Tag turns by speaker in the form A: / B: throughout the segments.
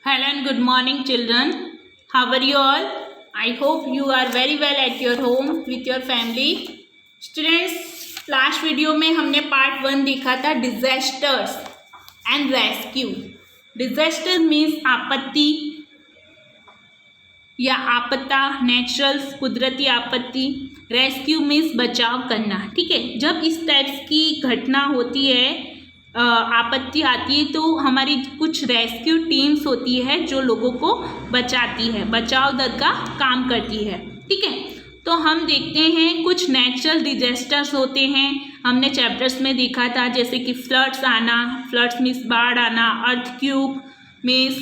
A: Hello and good morning, children. How are you all? I hope you are very well at your home with your family. Students, last video में हमने part 1 देखा था disasters and rescue. Disaster means आपत्ति या आपदा, natural कुदरती आपत्ति. Rescue means बचाव करना. ठीक है, जब इस टाइप्स की घटना होती है, आपत्ति आती है, तो हमारी कुछ रेस्क्यू टीम्स होती है जो लोगों को बचाती है, बचाव दल का काम करती है. ठीक है, तो हम देखते हैं कुछ नेचुरल डिजास्टर्स होते हैं. हमने चैप्टर्स में देखा था, जैसे कि फ्लड्स आना, फ्लड्स मीन्स बाढ़ आना, अर्थक्वेक मीन्स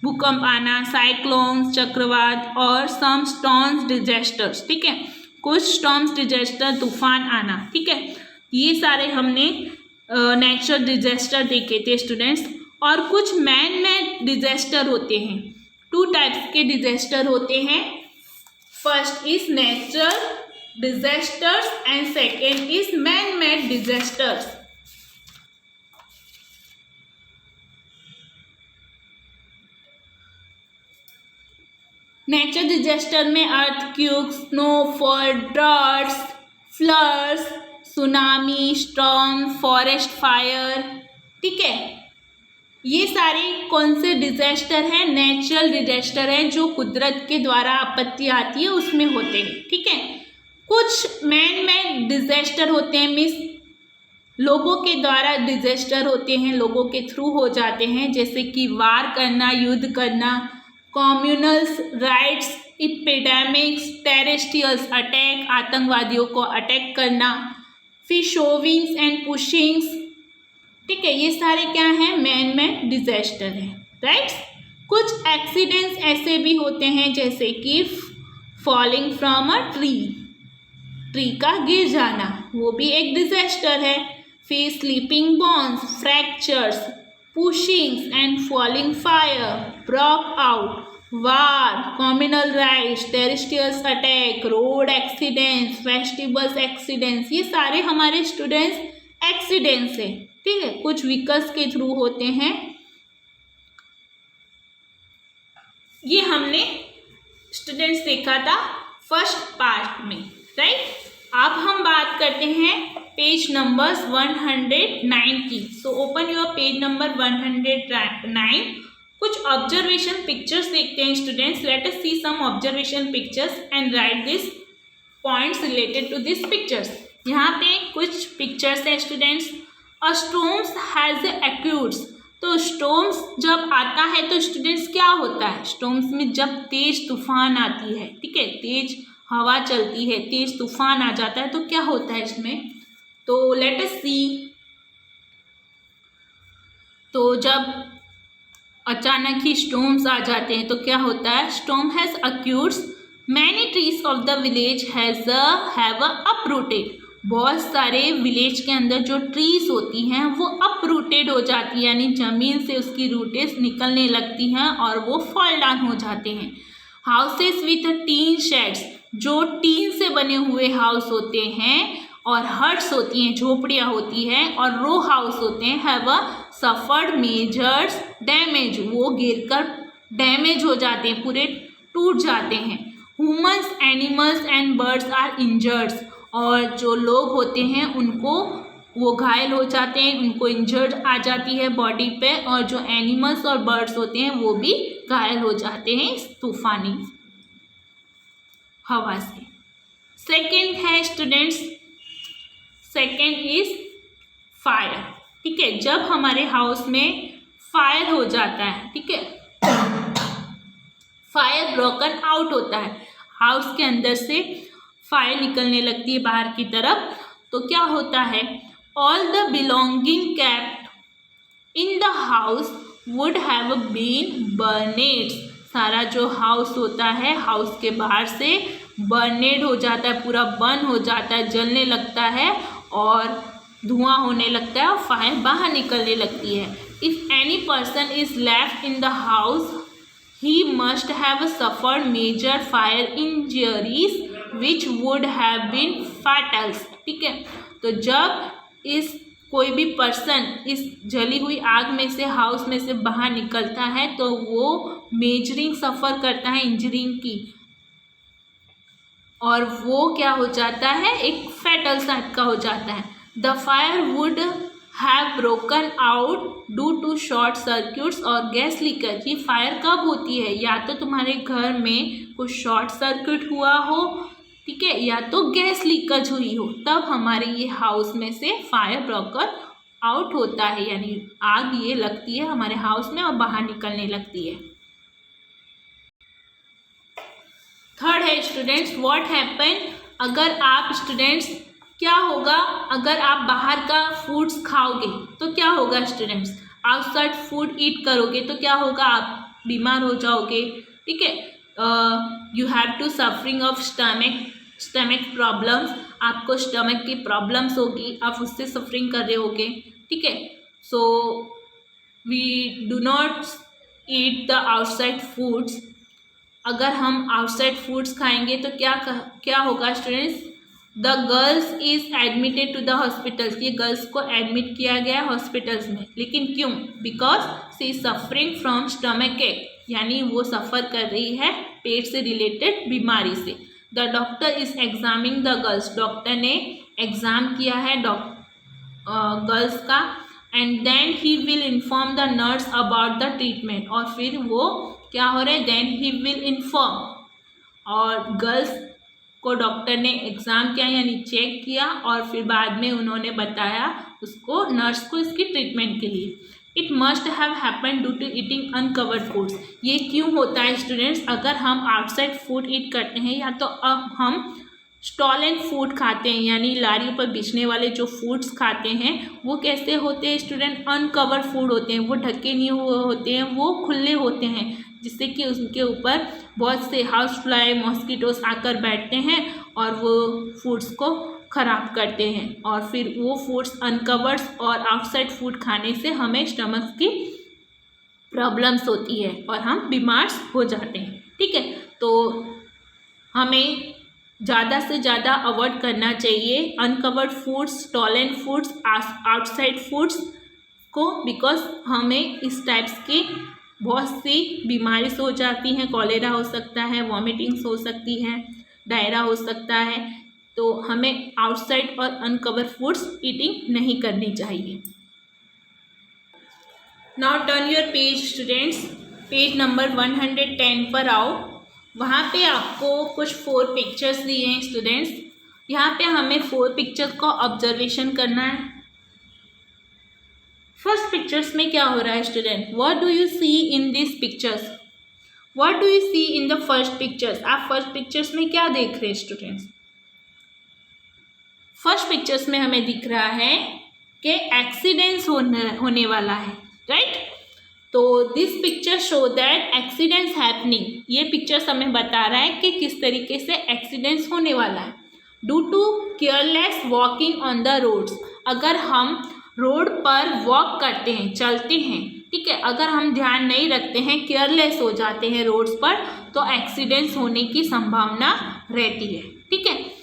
A: भूकंप आना, साइक्लोन्स चक्रवात, और सम स्टॉर्म्स डिजास्टर्स. ठीक है, कुछ स्टॉर्म्स डिजास्टर तूफान आना. ठीक है, ये सारे हमने नेचुरल डिजास्टर देखे थे स्टूडेंट्स. और कुछ मैन मेड डिजास्टर होते हैं. 2 टाइप्स के डिजास्टर होते हैं. First is natural disasters and second is man made disasters. Natural disaster में earthquake, snowfall, droughts, floods, tsunami, storm, forest fire. ठीक है, ये सारे कौन से डिजास्टर हैं? नेचुरल डिजास्टर हैं, जो कुदरत के द्वारा आपत्ति आती है उसमें होते हैं. ठीक है, कुछ मैन मेड डिजास्टर होते हैं, मीन्स लोगों के द्वारा डिजास्टर होते हैं, लोगों के थ्रू हो जाते हैं, जैसे कि वार करना, युद्ध करना, कम्युनल्स राइट्स, एपिडेमिक्स, टेरेस्ट्रियल्स अटैक, आतंकवादियों को अटैक करना, फिर शोविंग्स एंड पुशिंग्स. ठीक है, ये सारे क्या हैं? मैन मेड डिजास्टर हैं. राइट. कुछ एक्सीडेंट्स ऐसे भी होते हैं, जैसे कि फॉलिंग फ्रॉम अ ट्री का गिर जाना, वो भी एक डिजास्टर है. फिर slipping burns, fractures, pushings and falling fire, break out, war, communal riots, terrestrials attack, road accidents, festivals accidents, ये सारे हमारे स्टूडेंट्स एक्सीडेंट्स हैं. ठीक है, कुछ व्हीकल्स के थ्रू होते हैं. ये हमने स्टूडेंट्स देखा था फर्स्ट पार्ट में. राइट. अब हम बात करते हैं पेज नंबर्स 109 की. So open your page number 109. कुछ ऑब्जर्वेशन पिक्चर्स देखते हैं students. Let us see some observation pictures and write this points related to this pictures. यहाँ पे कुछ पिक्चर्स है स्टूडेंट्स. अ स्टॉर्म्स हैज एक्यूट्स. तो स्टॉर्म्स जब आता है तो स्टूडेंट्स क्या होता है? स्टॉर्म्स में जब तेज तूफान आती है, ठीक है, तेज हवा चलती है, तेज तूफान आ जाता है, तो क्या होता है इसमें? तो लेट अस सी. तो जब अचानक ही स्टॉर्म्स आ जाते हैं तो क्या होता है? स्टॉर्म हैज अक्यूट्स. Many trees of the village have uprooted. बहुत सारे विलेज के अंदर जो ट्रीज होती हैं वो अपरूटेड हो जाती है, यानी जमीन से उसकी रूटें निकलने लगती हैं और वो फॉल डाउन हो जाते हैं. Houses with tin sheds. जो टीन से बने हुए हाउस होते हैं और हट्स होती हैं, झोपड़ियाँ होती हैं, और रो हाउस होते हैं, हैव सफर्ड मेजर्स डैमेज. वो गिरकर डैमेज हो जाते हैं, पूरे टूट जाते हैं. Humans, animals and birds are injured. और जो लोग होते हैं उनको वो घायल हो जाते हैं, उनको इंजर्ड आ जाती है बॉडी पे, और जो एनिमल्स और बर्ड्स होते हैं वो भी घायल हो जाते हैं इस तूफानी हवा से. सेकेंड है स्टूडेंट्स, सेकेंड इज फायर. ठीक है, जब हमारे हाउस में फायर हो जाता है, ठीक है, फायर ब्रोकन आउट होता है, हाउस के अंदर से फायर निकलने लगती है बाहर की तरफ, तो क्या होता है? All the belonging kept in the house would have been burned. सारा जो हाउस होता है, हाउस के बाहर से बर्नेड हो जाता है, पूरा बर्न हो जाता है, जलने लगता है और धुआं होने लगता है और फायर बाहर निकलने लगती है. If any person is left in the house he must have suffered major fire injuries which would have been fatals. ठीक है, तो जब इस कोई भी पर्सन इस जली हुई आग में से, हाउस में से बाहर निकलता है तो वो मेजरिंग सफ़र करता है, इंजरिंग की, और वो क्या हो जाता है, एक फैटल टाइप का हो जाता है। The fire would have broken out due to short circuits और गैस लीकेज। ये फायर कब होती है, या तो तुम्हारे घर में कुछ शॉर्ट सर्क्यूट हुआ हो, ठीक है, या तो गैस लीकेज हुई हो, तब हमारे ये हाउस में से फायर ब्रोकन आउट होता है, यानी आग ये लगती है हमारे हाउस में और बाहर निकलने लगती है। थर्ड है स्टूडेंट्स, व्हाट हैपन, अगर आप स्टूडेंट्स क्या होगा, अगर आप बाहर का फूड्स खाओगे तो क्या होगा स्टूडेंट्स, आउटसाइड फूड ईट करोगे तो क्या होगा, आप बीमार हो जाओगे, ठीक है। You have to suffering of stomach problems, आपको स्टमक की प्रॉब्लम्स होगी, आप उससे सफरिंग कर रहे होगे, ठीक है। So we do not eat the outside foods. अगर हम आउटसाइड फूड्स खाएंगे तो क्या होगा students, the girls is admitted to the hospitals, ये गर्ल्स को एडमिट किया गया है हॉस्पिटल्स में, लेकिन क्यों, because she is suffering from stomach ache, यानी वो सफ़र कर रही है पेट से रिलेटेड बीमारी से। The doctor is examining the girls, doctor ने एग्ज़ाम किया है गर्ल्स का, and then he will inform the nurse about the treatment, और फिर वो क्या हो रहा है, देन ही विल इन्फॉर्म, और गर्ल्स को डॉक्टर ने एग्ज़ाम किया यानी चेक किया, और फिर बाद में उन्होंने बताया उसको, नर्स को, इसकी ट्रीटमेंट के लिए। It must have happen due to eating uncovered foods, ये क्यों होता है स्टूडेंट्स, अगर हम आउटसाइड फूड ईट करते हैं या तो अब हम स्टॉल एंड फूड खाते हैं, यानी लारी पर बेचने वाले जो फूड्स खाते हैं वो कैसे होते हैं स्टूडेंट, अनकवर्ड फूड होते हैं, वो ढके नहीं हुए होते हैं, वो खुले होते हैं, जिससे कि उसके ऊपर बहुत से हाउस फ्लाई, मॉस्किटोस आकर बैठते हैं और वो फूड्स को ख़राब करते हैं, और फिर वो फूड्स अनकवर्ड्स और आउटसाइड फूड खाने से हमें स्टमक की प्रॉब्लम्स होती है और हम बीमार हो जाते हैं, ठीक है। तो हमें ज़्यादा से ज़्यादा अवॉइड करना चाहिए uncovered foods, stall and foods, outside foods को, बिकॉज हमें इस टाइप्स की बहुत सी बीमारी हो जाती हैं, कॉलेरा हो सकता है, वॉमिटिंग्स हो सकती हैं, डायरा हो सकता है, तो हमें आउटसाइड और अनकवर्ड फूड्स ईटिंग नहीं करनी चाहिए। Now turn your page students, page number 110 पर आओ। वहाँ पे आपको कुछ 4 पिक्चर्स दिए हैं स्टूडेंट्स, यहाँ पे हमें 4 पिक्चर्स को ऑब्जर्वेशन करना है। फर्स्ट पिक्चर्स में क्या हो रहा है student, what do you see in this pictures, what do you see in the first pictures, आप फर्स्ट पिक्चर्स में क्या देख रहे हैं स्टूडेंट्स। फर्स्ट पिक्चर्स में हमें दिख रहा है कि एक्सीडेंट्स होने वाला है, राइट। तो this picture show that accidents happening, ये पिक्चर्स हमें बता रहा है कि किस तरीके से एक्सीडेंट्स होने वाला है। Due to careless walking on the roads, अगर हम रोड पर वॉक करते हैं, चलते हैं, ठीक है, अगर हम ध्यान नहीं रखते हैं, केयरलेस हो जाते हैं रोड्स पर, तो एक्सीडेंट्स होने की संभावना रहती है, ठीक है।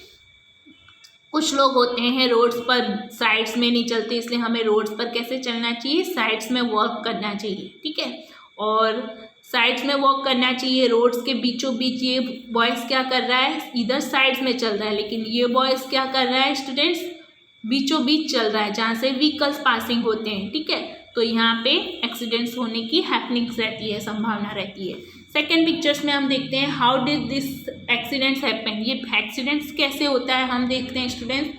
A: कुछ लोग होते हैं रोड्स पर साइड्स में नहीं चलते, इसलिए हमें रोड्स पर कैसे चलना चाहिए, साइड्स में वॉक करना चाहिए, ठीक है, और साइड्स में वॉक करना चाहिए। रोड्स के बीचों बीच ये बॉयज़ क्या कर रहा है, इधर साइड्स में चल रहा है, लेकिन ये बॉयज़ क्या कर रहा है स्टूडेंट्स, बीचों बीच चल रहा है जहाँ से व्हीकल्स पासिंग होते हैं, ठीक है। तो यहाँ पे एक्सीडेंट्स होने की हैपनिंग्स रहती है, संभावना रहती है। सेकेंड पिक्चर्स में हम देखते हैं how did this accidents happen, ये एक्सीडेंट्स कैसे होता है हम देखते हैं students.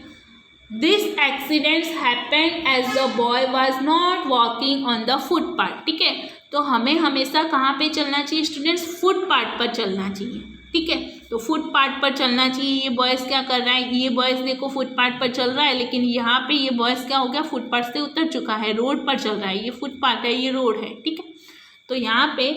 A: This accidents happen as the boy was not walking on the footpath, ठीक है। तो हमें हमेशा कहाँ पे चलना चाहिए स्टूडेंट्स, फुटपाथ पर चलना चाहिए, ठीक है। तो फुटपाथ पर चलना चाहिए। ये बॉयज़ क्या कर रहा है, ये बॉयज़ देखो फुटपाथ पर चल रहा है, लेकिन यहाँ पे ये बॉयज़ क्या हो गया, फुटपाथ से उतर चुका है, रोड पर चल रहा है। ये फुटपाथ है, ये रोड है, ठीक है। तो यहाँ पे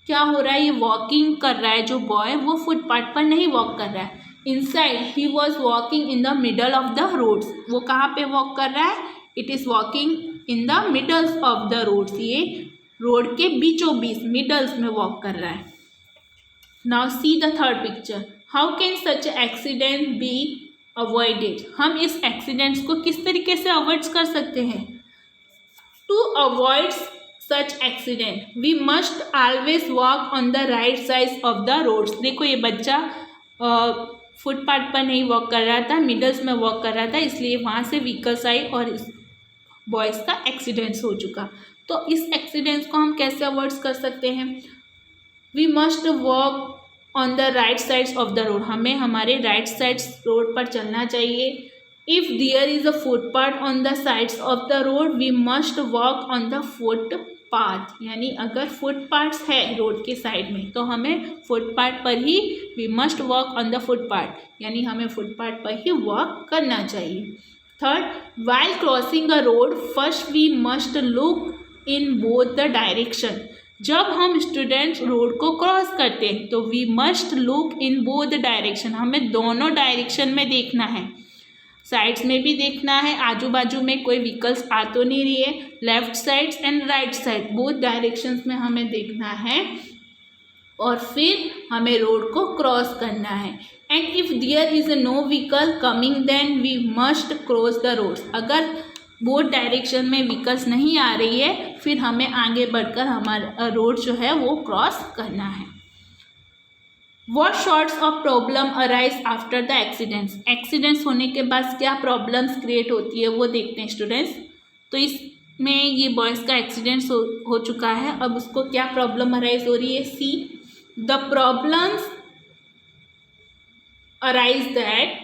A: क्या हो रहा है, ये वॉकिंग कर रहा है जो बॉय, वो फुटपाथ पर नहीं वॉक कर रहा है। Inside he was walking in the middle of the roads, वो कहाँ पे वॉक कर रहा है, it is walking in the middles of the roads, ये रोड के बीचों बीच मिडल्स में वॉक कर रहा है। Now see the third picture, how can such accident be avoided. हम इस एक्सीडेंट्स को किस तरीके से अवॉइड कर सकते हैं? To avoid such accident we must always walk on the right side of the roads. देखो ये बच्चा फुटपाथ पर नहीं वॉक कर रहा था, मिडल्स में वॉक कर रहा था, इसलिए वहाँ से व्हीकल्स आई और इस बॉयज़ का एक्सीडेंट्स हो चुका। तो इस एक्सीडेंट्स को हम कैसे अवॉइड कर सकते हैं? We must walk on the right sides of the road. हमें हमारे राइट साइड्स रोड पर चलना चाहिए। If there is a footpath on the sides of the road we must walk on the footpath. यानी अगर फुटपाथ्स है road के side में तो हमें फुटपाथ पर ही we must walk on the footpath, यानी हमें फुटपाथ पर ही वॉक करना चाहिए। Third, while crossing a road first we must look in both the direction. जब हम स्टूडेंट्स रोड को क्रॉस करते हैं तो we must look in both the direction. हमें दोनों डायरेक्शन में देखना है, साइड्स में भी देखना है, आजू बाजू में कोई व्हीकल्स आ तो नहीं रही है, left side and right side both directions में हमें देखना है और फिर हमें रोड को क्रॉस करना है। And if there is no vehicle coming then we must cross the roads. अगर बोथ डायरेक्शन में व्हीकल्स नहीं आ रही है फिर हमें आगे बढ़कर हमारा रोड जो है वो क्रॉस करना है। What sorts of problem arise after the accidents? Accidents होने के बाद क्या प्रॉब्लम्स क्रिएट होती है वो देखते हैं स्टूडेंट्स। तो इसमें ये बॉयज़ का एक्सीडेंट्स हो चुका है, अब उसको क्या प्रॉब्लम अराइज हो रही है? See the problems arise that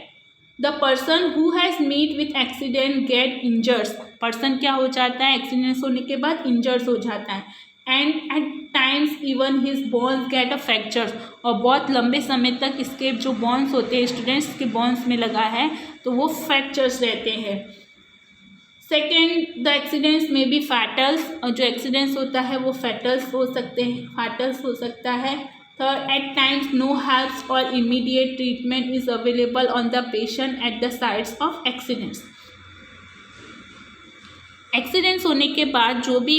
A: the person who has meet with accident get injured। Person क्या हो जाता है? एक्सीडेंट्स होने के बाद इंजर्स हो जाता है। And at times even his bones get a fractures. और बहुत लंबे समय तक इसके जो बोन्स होते हैं स्टूडेंट्स के बोन्स में लगा है तो वो फ्रैक्चर्स रहते हैं। सेकेंड, द एक्सीडेंट्स में बी फैटल्स। और जो एक्सीडेंट्स होता है वो फैटल्स हो सकते हैं, फैटल्स हो सकता है। Third, at times no help or immediate treatment is available on the patient at the sites of accidents। Accidents होने के बाद जो भी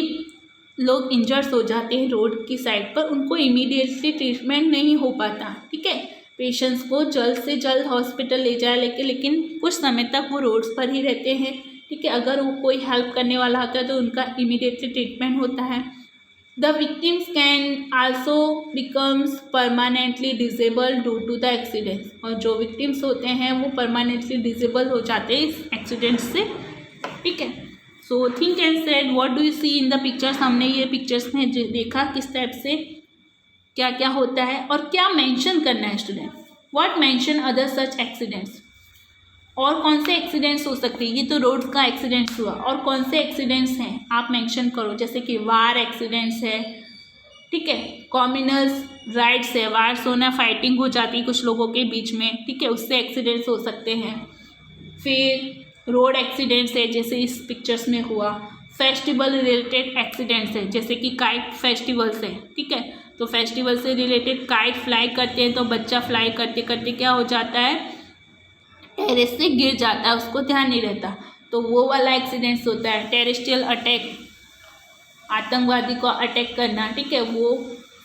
A: लोग इंजर्स हो जाते हैं रोड की साइड पर उनको इमीडिएटली ट्रीटमेंट नहीं हो पाता, ठीक है। पेशेंट्स को जल्द से जल्द हॉस्पिटल ले जाए लेकिन कुछ समय तक वो रोड्स पर ही रहते हैं, ठीक है। अगर वो कोई हेल्प करने वाला होता है तो उनका इमीडिएटली ट्रीटमेंट होता है। The victims can also becomes permanently disabled due to the accident। और जो victims होते हैं वो permanently disabled हो जाते हैं इस accident से, ठीक है। So think and said what do you see in the pictures। हमने ये pictures में देखा किस टाइप से क्या क्या होता है और क्या mention करना है student. What mention other such accidents। और कौन से एक्सीडेंट्स हो सकते हैं? ये तो रोड का एक्सीडेंट्स हुआ, और कौन से एक्सीडेंट्स हैं आप मेंशन करो। जैसे कि वार एक्सीडेंट्स है, ठीक है, कॉम्युनल्स राइट्स है, वार्स होना फाइटिंग हो जाती है कुछ लोगों के बीच में, ठीक है, उससे एक्सीडेंट्स हो सकते हैं। फिर रोड एक्सीडेंट्स है जैसे इस पिक्चर्स में हुआ। फेस्टिवल रिलेटेड एक्सीडेंट्स है जैसे कि काइट फेस्टिवल्स है, ठीक है, तो फेस्टिवल से रिलेटेड काइट फ्लाई करते हैं तो बच्चा फ्लाई करते करते क्या हो जाता है? टेरेस से गिर जाता है, उसको ध्यान नहीं रहता, तो वो वाला एक्सीडेंट्स होता है। टेरेस्ट्रियल अटैक, आतंकवादी को अटैक करना, ठीक है, वो।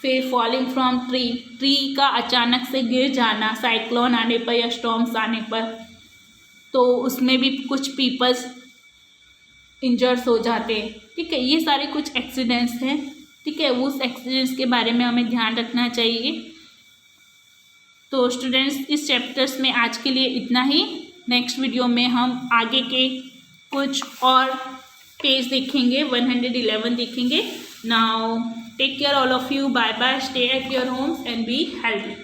A: फिर फॉलिंग फ्रॉम ट्री का अचानक से गिर जाना साइक्लोन आने पर या स्टॉर्म्स आने पर, तो उसमें भी कुछ पीपल्स इंजर्स हो जाते हैं, ठीक है। ये सारे कुछ एक्सीडेंट्स हैं, ठीक है, उस एक्सीडेंट्स के बारे में हमें ध्यान रखना चाहिए। तो स्टूडेंट्स इस चैप्टर्स में आज के लिए इतना ही। नेक्स्ट वीडियो में हम आगे के कुछ और पेज देखेंगे, 111 देखेंगे। Now take care all of you, bye bye, stay at your homes and be healthy.